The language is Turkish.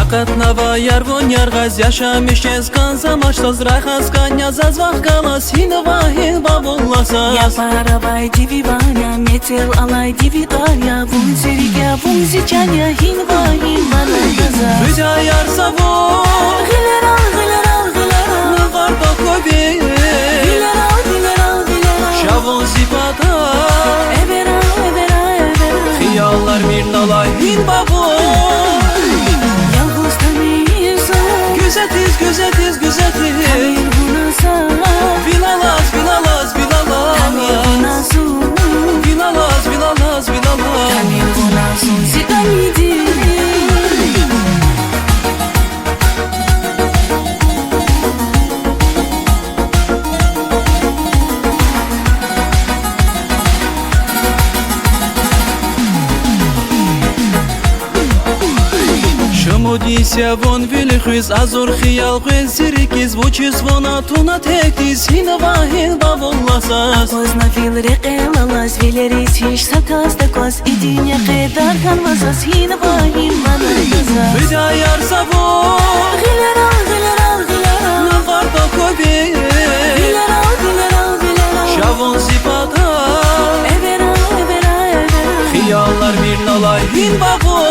Akatnava yarvon yargaz yaşamışız kansa maçtaz rahas kanya zazvah kalas hinava hinva bollasas. Я парабай диви ваня, метел алай диви дарья, вунзириге вунзичаня хинва хинвана газа. Büca yar savun Гилерал гилерал гилерал, Nıvarda kobi гилерал гилерал гилерал. Şavun zipata Evera evera evera. Hiyallar bir nalay hinva bol. Yalnız tanıyorsan, Güzetiz güzetiz güzetiz tamir buna sağ. Bilalaz bilalaz Tamir bilalaz buna su, Bilalaz bilalaz bilalaz tamir buna su. Zidanidi. Шамодися вон вилихвиз азор хиял хвен сирикиз Вучиз вона туна тектиз Hinava hinva bollasas. Поздно вил рекелалас, вилерис хиш сакас такос. Идиня кедар канвасас, хинва хинвана газа. Büca yar savun Гилерал гилерал гилерал, Nıvarda kobi гилерал гилерал гилерал. Şavun zipata Evera evera evera. Hiyallar bir nalay hinva bol.